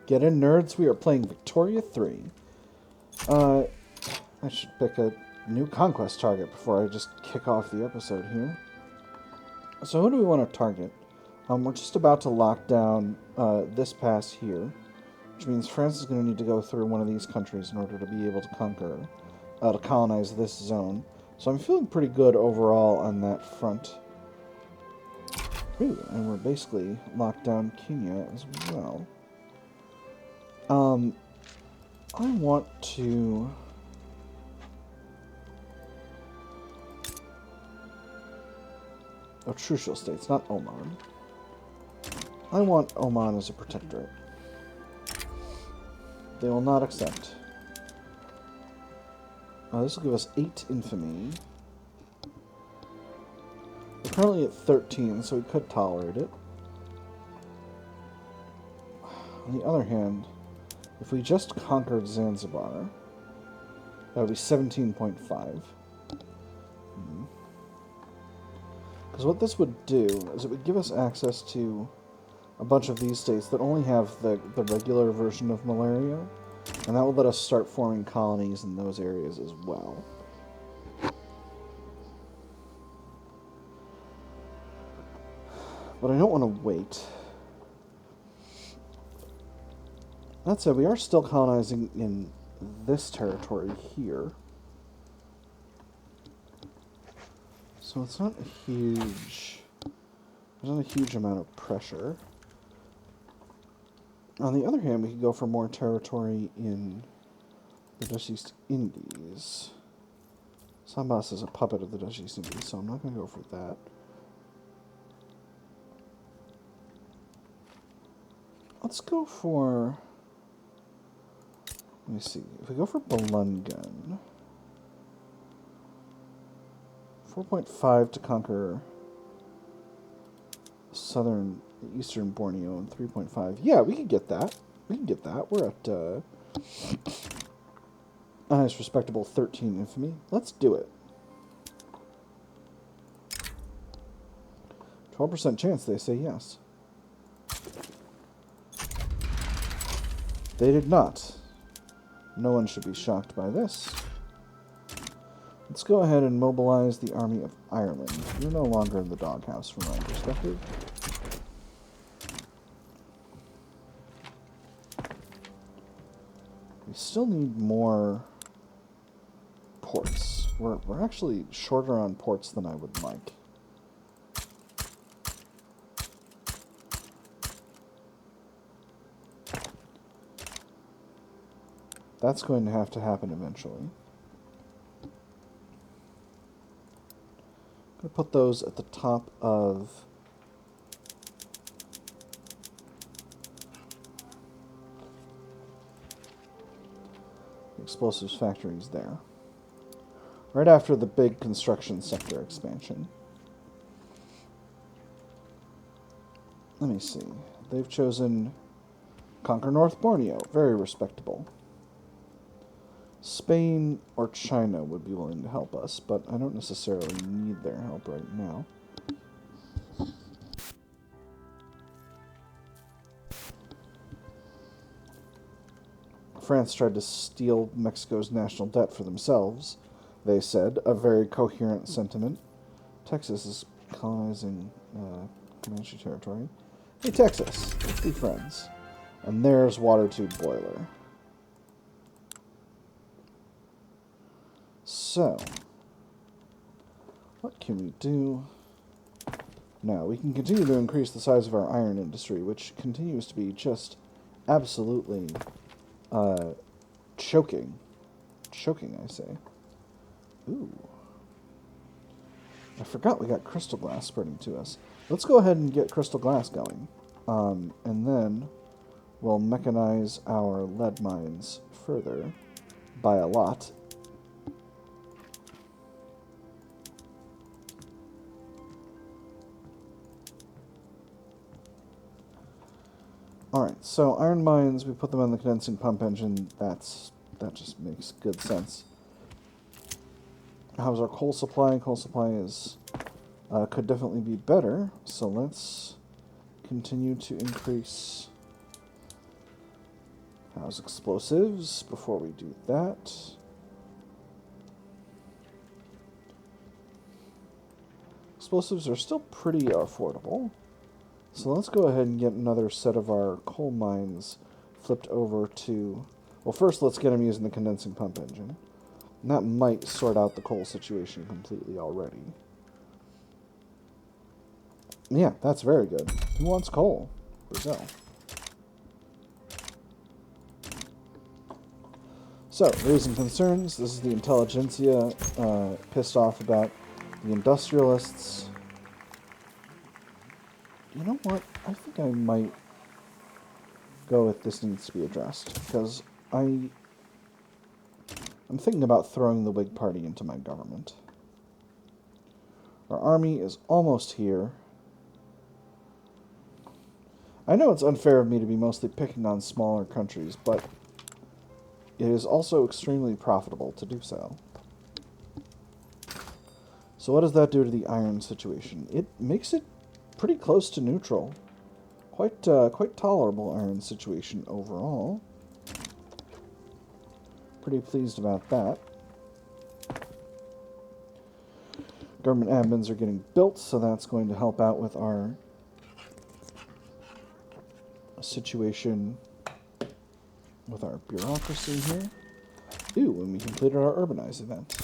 Get in, nerds. We are playing Victoria 3. I should pick a new conquest target before I just kick off the episode here. So who do we want to target? We're just about to lock down this pass here, which means France is going to need to go through one of these countries in order to be able to to colonize this zone. So I'm feeling pretty good overall on that front. Ooh, and we're basically locked down Kenya as well. I want to... Oh, Trucial States, not Oman. I want Oman as a protectorate. They will not accept. This will give us 8 infamy. We're currently at 13, so we could tolerate it. On the other hand, if we just conquered Zanzibar, that would be 17.5. Because what this would do is it would give us access to a bunch of these states that only have the regular version of malaria, and that would let us start forming colonies in those areas as well. But I don't want to wait. That said, we are still colonizing in this territory here. So it's not a huge... There's not a huge amount of pressure. On the other hand, we could go for more territory in the Dutch East Indies. Sambas is a puppet of the Dutch East Indies, so I'm not going to go for that. Let's go for... Let me see. If we go for Bulungan... 4.5 to conquer eastern Borneo, and 3.5. Yeah, we can get that. We can get that. We're at a nice, respectable 13 infamy. Let's do it. 12% chance they say yes. They did not. No one should be shocked by this. Let's go ahead and mobilize the Army of Ireland. You're no longer in the doghouse from my perspective. We still need more ports. We're actually shorter on ports than I would like. That's going to have to happen eventually. I'm going to put those at the top of the explosives factories there. Right after the big construction sector expansion. Let me see. They've chosen Conquer North Borneo. Very respectable. Spain or China would be willing to help us, but I don't necessarily need their help right now. France tried to steal Mexico's national debt for themselves, they said, a very coherent sentiment. Texas is colonizing Comanche territory. Hey, Texas, let's be friends. And there's water tube boiler. So, what can we do? Now, we can continue to increase the size of our iron industry, which continues to be just absolutely choking. Choking, I say. Ooh. I forgot we got crystal glass spreading to us. Let's go ahead and get crystal glass going. And then we'll mechanize our lead mines further by a lot. Alright, so iron mines, we put them on the condensing pump engine. That just makes good sense. How's our coal supply? Coal supply is could definitely be better, so let's continue to increase How's explosives before we do that? Explosives are still pretty affordable. So let's go ahead and get another set of our coal mines flipped over to... Well, first let's get them using the condensing pump engine. And that might sort out the coal situation completely already. Yeah, that's very good. Who wants coal? Brazil. So, raising concerns. This is the intelligentsia pissed off about the industrialists. You know what? I think I might go with this needs to be addressed, because I'm thinking about throwing the Whig Party into my government. Our army is almost here. I know it's unfair of me to be mostly picking on smaller countries, but it is also extremely profitable to do so. So what does that do to the iron situation? It makes it pretty close to neutral. Quite tolerable iron situation overall. Pretty pleased about that. Government admins are getting built, so that's going to help out with our situation with our bureaucracy here. Ooh, and we completed our urbanize event.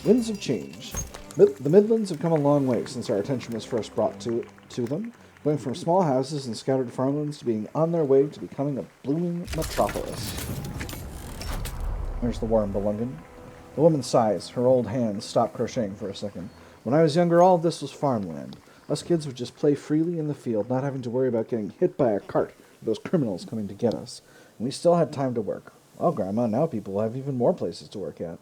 Winds of change. The Midlands have come a long way since our attention was first brought to them, going from small houses and scattered farmlands to being on their way to becoming a blooming metropolis. There's the war in Bulungan. The woman sighs. Her old hands stop crocheting for a second. When I was younger, all of this was farmland. Us kids would just play freely in the field, not having to worry about getting hit by a cart or those criminals coming to get us. And we still had time to work. Well, Grandma, now people have even more places to work at.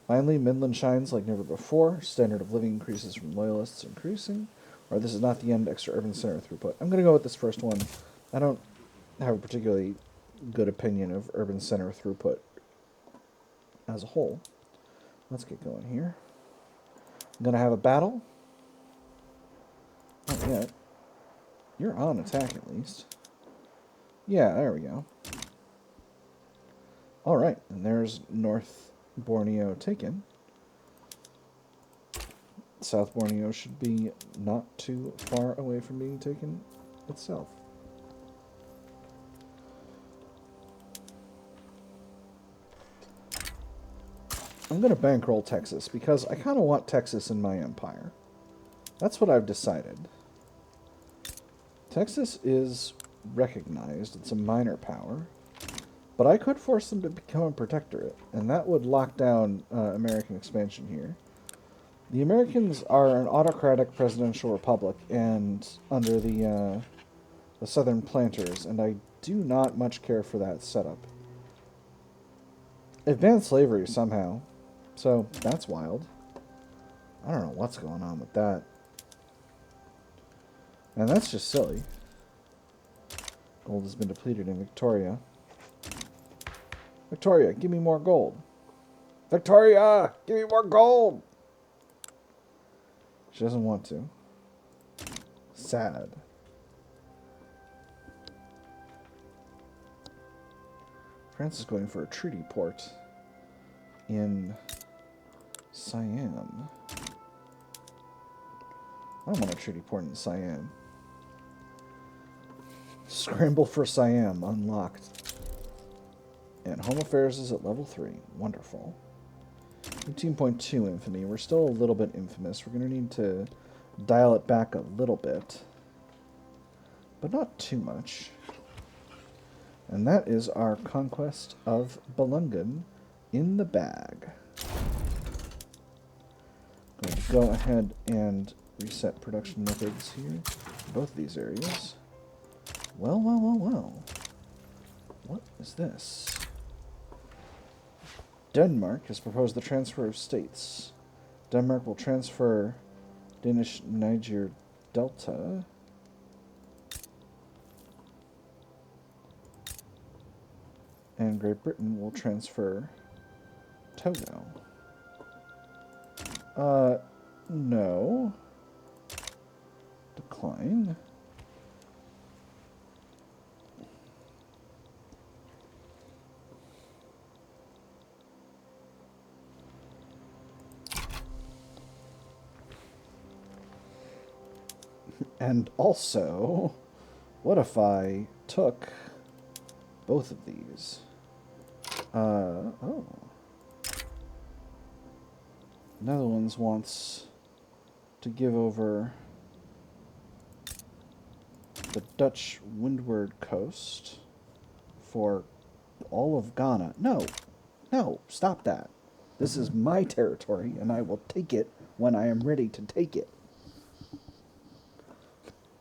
Finally, Midland shines like never before. Standard of living increases from loyalists increasing. Or this is not the end, extra urban center throughput. I'm going to go with this first one. I don't have a particularly good opinion of urban center throughput as a whole. Let's get going here. I'm going to have a battle. Not yet. You're on attack, at least. Yeah, there we go. Alright, and there's North Borneo taken. South Borneo should be not too far away from being taken itself. I'm going to bankroll Texas, because I kind of want Texas in my empire. That's what I've decided. Texas is recognized. It's a minor power. But I could force them to become a protectorate, and that would lock down American expansion here. The Americans are an autocratic presidential republic, and under the Southern planters, and I do not much care for that setup. It banned slavery somehow, so that's wild. I don't know what's going on with that. And that's just silly. Gold has been depleted in Victoria. Victoria, give me more gold. Victoria, give me more gold! She doesn't want to. Sad. France is going for a treaty port in Siam. I don't want a treaty port in Siam. Scramble for Siam unlocked. And Home Affairs is at level 3. Wonderful. 18.2 infamy. We're still a little bit infamous. We're going to need to dial it back a little bit. But not too much. And that is our conquest of Bulungan in the bag. Going to go ahead and reset production methods here in both of these areas. Well, well, well, well. What is this? Denmark has proposed the transfer of states. Denmark will transfer Danish Niger Delta. And Great Britain will transfer Togo. No. Decline. And also, what if I took both of these? Oh. Netherlands wants to give over the Dutch windward coast for all of Ghana. No, no, stop that. This is my territory, and I will take it when I am ready to take it.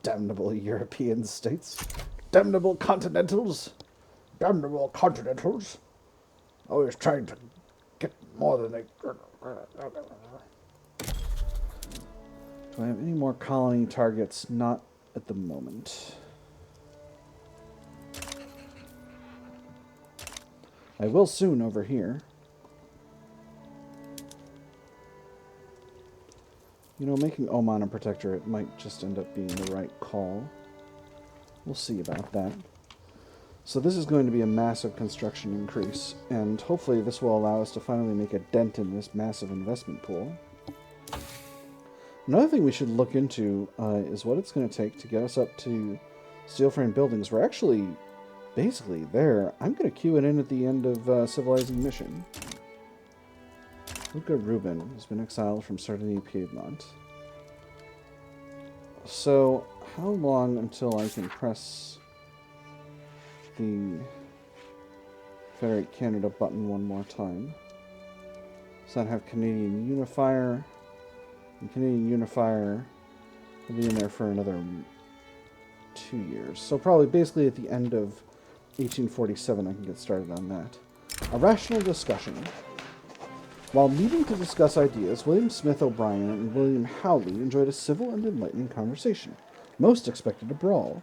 Damnable European states. Damnable continentals. Damnable continentals. Always trying to get more than they... Do I have any more colony targets? Not at the moment. I will soon over here. You know, making Oman a protectorate might just end up being the right call. We'll see about that. So this is going to be a massive construction increase, and hopefully this will allow us to finally make a dent in this massive investment pool. Another thing we should look into is what it's going to take to get us up to steel frame buildings. We're actually basically there. I'm going to queue it in at the end of Civilizing Mission. Luca Rubin has been exiled from Sardinia, Piedmont. So, how long until I can press the Federate Canada button one more time? Does that have Canadian Unifier? And Canadian Unifier will be in there for another 2 years. So probably basically at the end of 1847 I can get started on that. A rational discussion. While meeting to discuss ideas, William Smith O'Brien and William Howley enjoyed a civil and enlightening conversation. Most expected a brawl.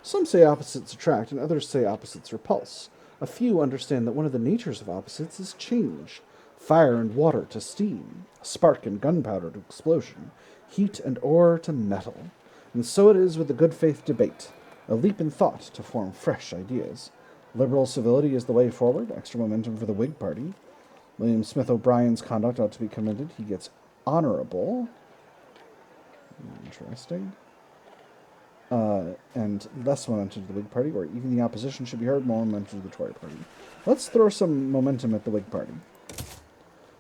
Some say opposites attract, and others say opposites repulse. A few understand that one of the natures of opposites is change. Fire and water to steam, spark and gunpowder to explosion, heat and ore to metal. And so it is with the good faith debate, a leap in thought to form fresh ideas. Liberal civility is the way forward, extra momentum for the Whig Party. William Smith O'Brien's conduct ought to be commended. He gets honorable. Interesting. And less momentum to the Whig Party, or even the opposition should be heard, more momentum to the Tory Party. Let's throw some momentum at the Whig Party.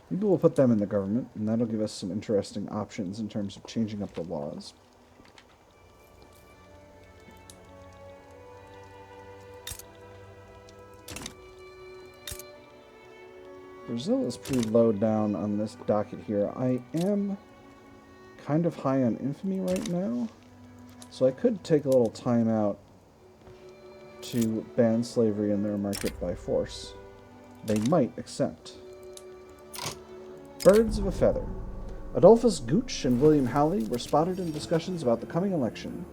Maybe we'll put them in the government, and that'll give us some interesting options in terms of changing up the laws. Brazil is pretty low down on this docket here. I am kind of high on infamy right now, so I could take a little time out to ban slavery in their market by force. They might accept. Birds of a feather. Adolphus Gooch and William Howley were spotted in discussions about the coming election.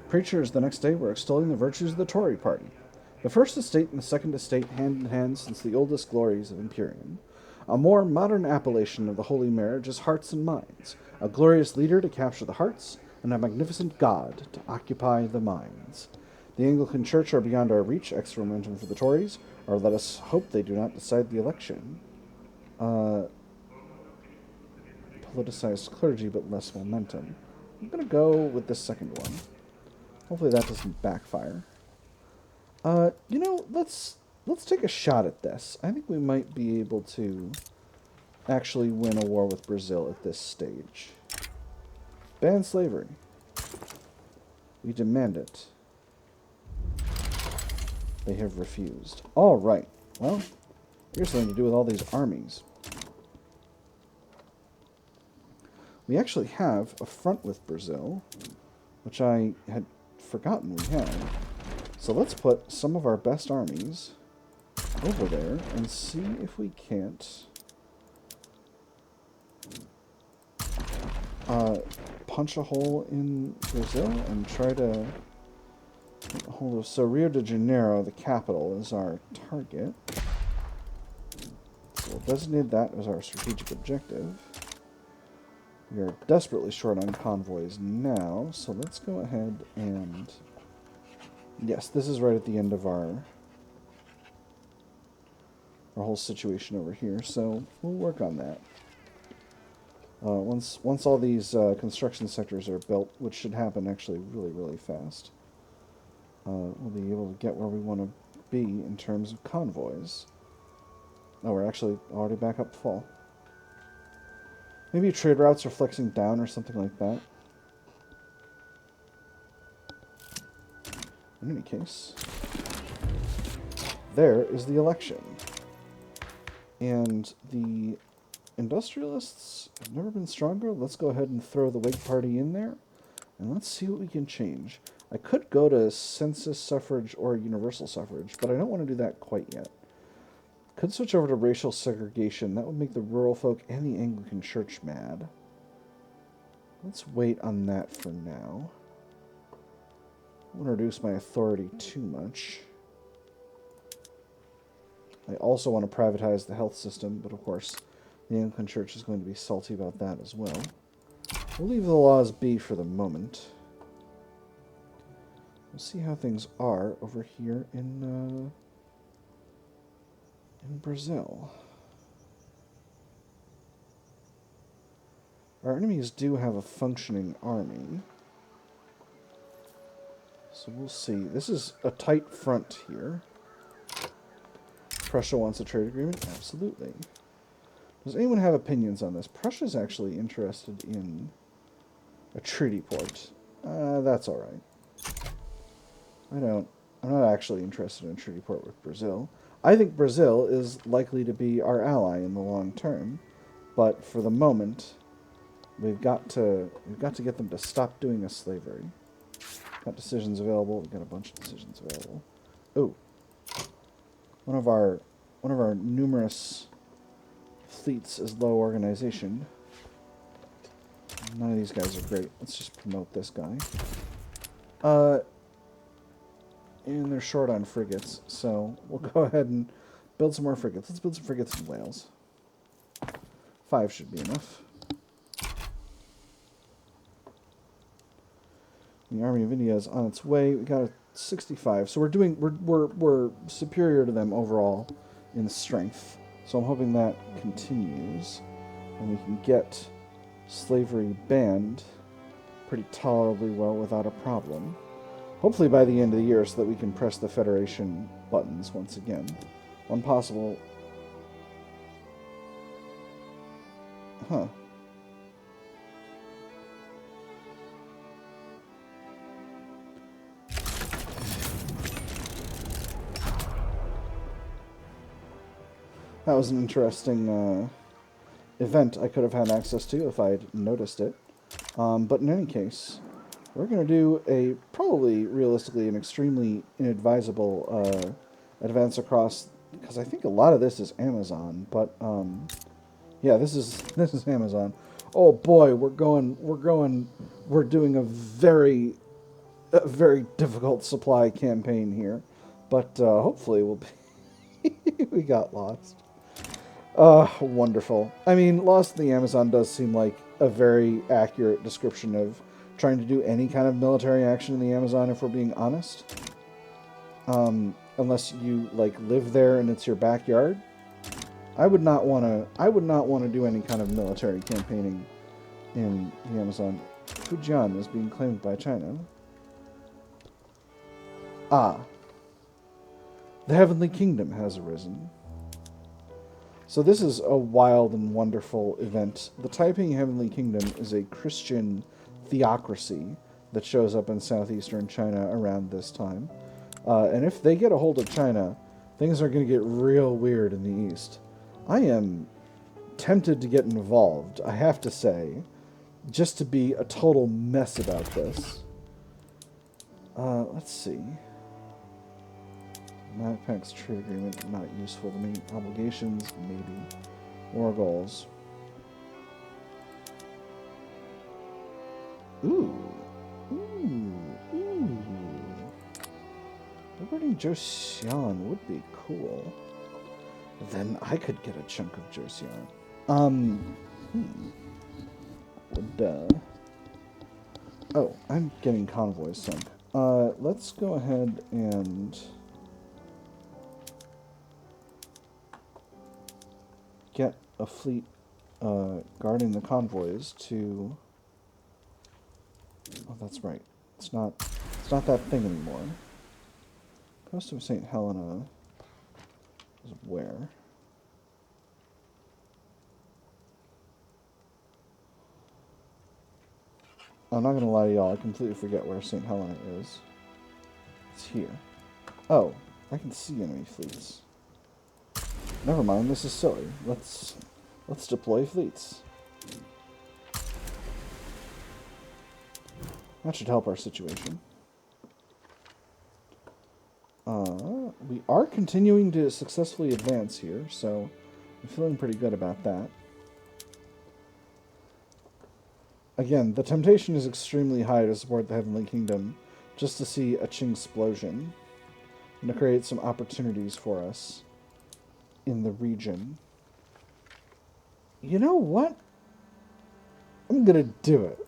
Preachers the next day were extolling the virtues of the Tory party. The First Estate and the Second Estate hand in hand since the oldest glories of Imperium. A more modern appellation of the Holy Marriage is Hearts and Minds, a glorious leader to capture the hearts, and a magnificent God to occupy the minds. The Anglican Church are beyond our reach, extra momentum for the Tories, or let us hope they do not decide the election. Politicized clergy, but less momentum. I'm going to go with the second one. Hopefully that doesn't backfire. You know, let's take a shot at this. I think we might be able to actually win a war with Brazil at this stage. Ban slavery. We demand it. They have refused. All right. Well, here's something to do with all these armies. We actually have a front with Brazil, which I had forgotten we had. So let's put some of our best armies over there and see if we can't punch a hole in Brazil and try to get a hold of... So Rio de Janeiro, the capital, is our target. So we'll designate that as our strategic objective. We are desperately short on convoys now, so let's go ahead and... Yes, this is right at the end of our whole situation over here, so we'll work on that. Once all these construction sectors are built, which should happen actually really, really fast, we'll be able to get where we want to be in terms of convoys. Oh, we're actually already back up full. Maybe trade routes are flexing down or something like that. In any case, there is the election. And the industrialists have never been stronger. Let's go ahead and throw the Whig Party in there, and let's see what we can change. I could go to census suffrage or universal suffrage, but I don't want to do that quite yet. Could switch over to racial segregation. That would make the rural folk and the Anglican Church mad. Let's wait on that for now. I won't reduce my authority too much. I also want to privatize the health system, but of course, the Anglican Church is going to be salty about that as well. We'll leave the laws be for the moment. We'll see how things are over here in Brazil. Our enemies do have a functioning army. So we'll see. This is a tight front here. Prussia wants a trade agreement? Absolutely. Does anyone have opinions on this? Prussia's actually interested in a treaty port. That's alright. I'm not actually interested in a treaty port with Brazil. I think Brazil is likely to be our ally in the long term, but for the moment, we've got to get them to stop doing us slavery. Got decisions available. We've got a bunch of decisions available. Oh, one of our numerous fleets is low organization. None of these guys are great. Let's just promote this guy. And they're short on frigates, so we'll go ahead and build some more frigates. Let's build some frigates in Wales. 5 should be enough. The Army of India is on its way. We got a 65, so we're superior to them overall in strength. So I'm hoping that continues, and we can get slavery banned pretty tolerably well without a problem. Hopefully by the end of the year, so that we can press the Federation buttons once again. One possible... Huh. That was an interesting event I could have had access to if I'd noticed it. But in any case, we're going to do a probably realistically an extremely inadvisable advance across, because I think a lot of this is Amazon. But yeah, this is Amazon. Oh boy, we're doing a very difficult supply campaign here, but hopefully we'll be we got lost. Wonderful. I mean, Lost in the Amazon does seem like a very accurate description of trying to do any kind of military action in the Amazon, if we're being honest. Unless you, like, live there and it's your backyard. I would not want to do any kind of military campaigning in the Amazon. Fujian is being claimed by China. Ah. The Heavenly Kingdom has arisen. So this is a wild and wonderful event. The Taiping Heavenly Kingdom is a Christian theocracy that shows up in southeastern China around this time. And if they get a hold of China, things are going to get real weird in the east. I am tempted to get involved, I have to say, just to be a total mess about this. Let's see. Mappack's trade agreement, not useful to me. Obligations, maybe. War goals. Ooh. Liberating Joseon would be cool. Then I could get a chunk of Joseon. Oh, I'm getting convoys sunk. Let's go ahead and get a fleet guarding the convoys to... Oh, that's right. It's not that thing anymore. Coast of St. Helena is where? I'm not going to lie to y'all, I completely forget where St. Helena is. It's here. Oh, I can see enemy fleets. Never mind, this is silly. Let's deploy fleets. That should help our situation. We are continuing to successfully advance here, so I'm feeling pretty good about that. Again, the temptation is extremely high to support the Heavenly Kingdom, just to see a Ching-splosion, and to create some opportunities for us in the region. You know what? I'm gonna do it.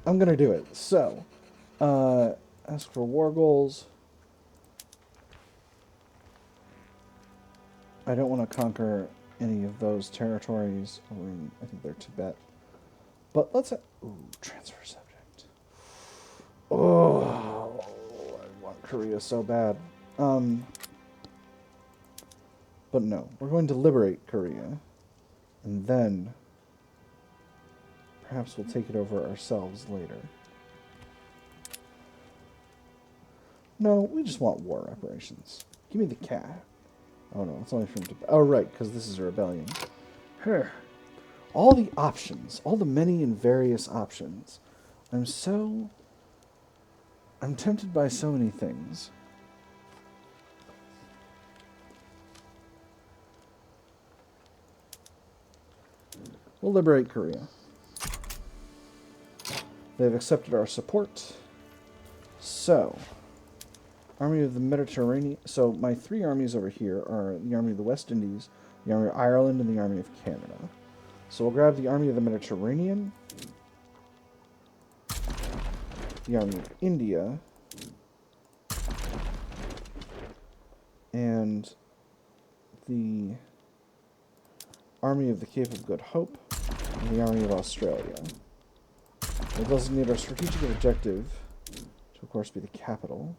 I'm gonna do it. So, ask for war goals. I don't want to conquer any of those territories. I think they're Tibet. But let's... Ooh, transfer subject. Oh, I want Korea so bad. But no, we're going to liberate Korea. And then perhaps we'll take it over ourselves later. No, we just want war reparations. Give me the cat. Oh no, it's only from Tibet. Oh right, because this is a rebellion. All the options, all the many and various options. I'm tempted by so many things. We'll liberate Korea. They've accepted our support. So, Army of the Mediterranean. So, my three armies over here are the Army of the West Indies, the Army of Ireland, and the Army of Canada. So, we'll grab the Army of the Mediterranean, the Army of India, and the Army of the Cape of Good Hope, and the Army of Australia. We'll designate our strategic objective to, of course, be the capital.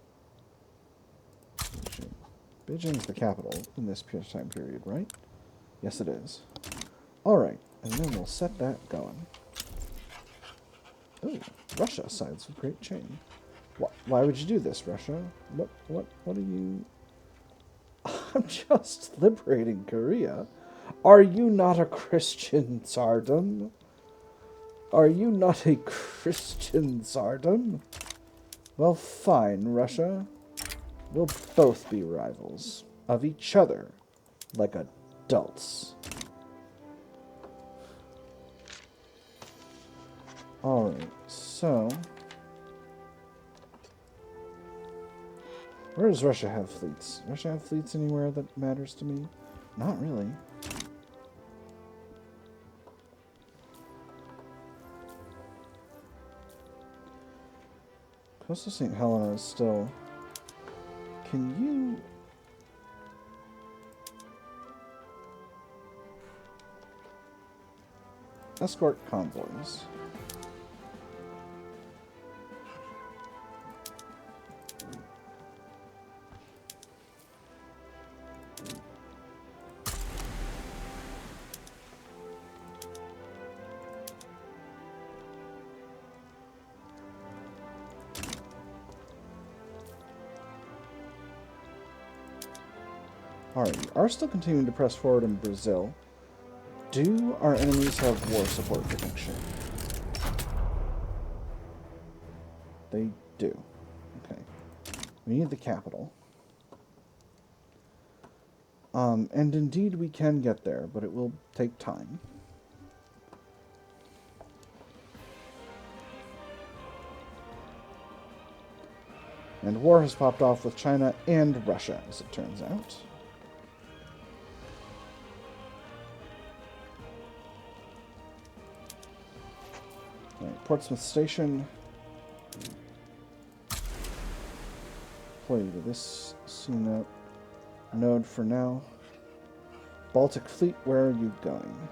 Beijing's the capital in this time period, right? Yes, it is. Alright, and then we'll set that going. Oh, Russia sides with Great Chain. Why would you do this, Russia? What are you... I'm just liberating Korea. Are you not a Christian tsardom? Are you not a Christian tsardom? Well, fine, Russia. We'll both be rivals of each other, like adults. Alright, so... Where does Russia have fleets? Does Russia have fleets anywhere that matters to me? Not really. Coastal St. Helena is still... Can you... escort convoys? Alright, we are still continuing to press forward in Brazil. Do our enemies have war support protection? They do. Okay. We need the capital. And indeed we can get there, but it will take time. And war has popped off with China and Russia, as it turns out. Right, Portsmouth Station. Play to this CNET node for now. Baltic Fleet, where are you going?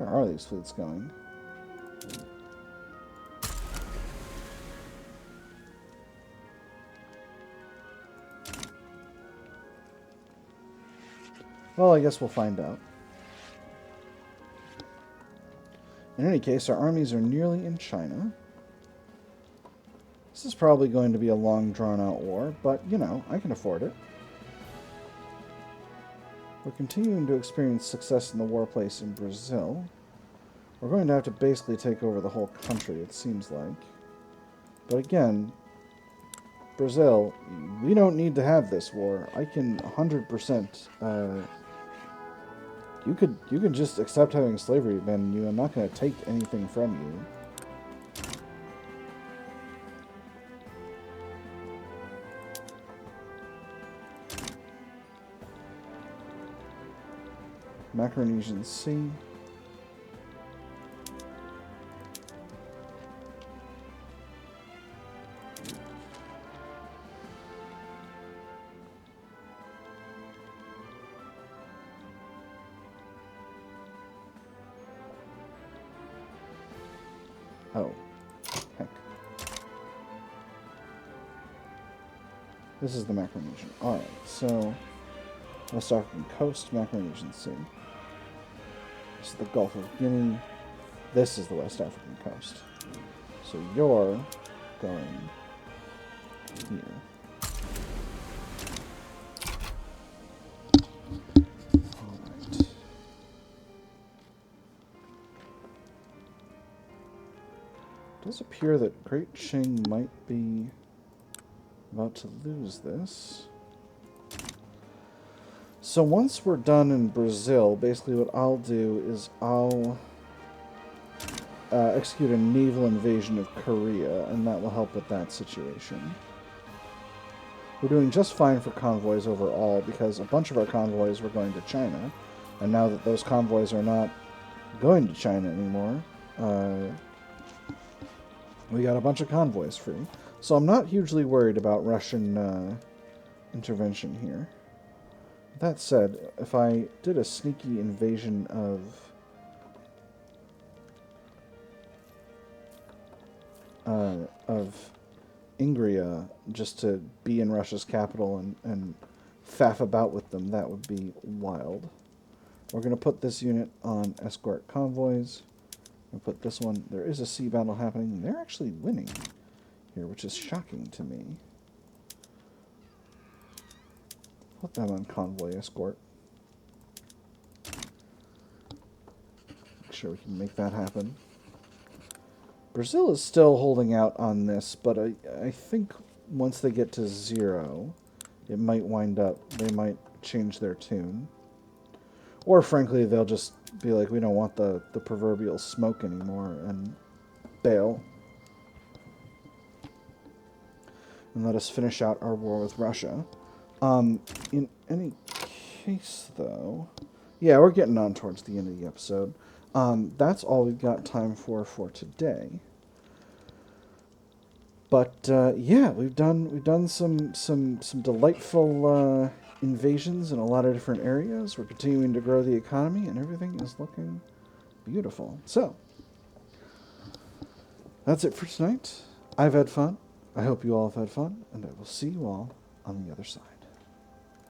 Where are these fleets going? Well, I guess we'll find out. In any case, our armies are nearly in China. This is probably going to be a long, drawn-out war, but, you know, I can afford it. We're continuing to experience success in the warplace in Brazil. We're going to have to basically take over the whole country, it seems like. But again, Brazil, we don't need to have this war. I can 100%... You could just accept having slavery ban you. I'm not going to take anything from you. Micronesian Sea. Oh, heck. This is the Micronesian. Alright, so West African coast, Micronesian Sea. This is the Gulf of Guinea. This is the West African coast. So you're going here. Alright. It does appear that Great Qing might be about to lose this. So once we're done in Brazil, basically what I'll do is I'll execute a naval invasion of Korea, and that will help with that situation. We're doing just fine for convoys overall, because a bunch of our convoys were going to China, and now that those convoys are not going to China anymore, we got a bunch of convoys free. So I'm not hugely worried about Russian intervention here. That said, if I did a sneaky invasion of Ingria just to be in Russia's capital and faff about with them, that would be wild. We're going to put this unit on escort convoys. We'll put this one. There is a sea battle happening. They're actually winning here, which is shocking to me. Put them on convoy escort. Make sure we can make that happen. Brazil is still holding out on this, but I think once they get to 0, it might wind up, they might change their tune. Or frankly, they'll just be like, we don't want the proverbial smoke anymore, and bail. And let us finish out our war with Russia. In any case, though... Yeah, we're getting on towards the end of the episode. That's all we've got time for today. But yeah, we've done some delightful invasions in a lot of different areas. We're continuing to grow the economy, and everything is looking beautiful. So that's it for tonight. I've had fun. I hope you all have had fun, and I will see you all on the other side.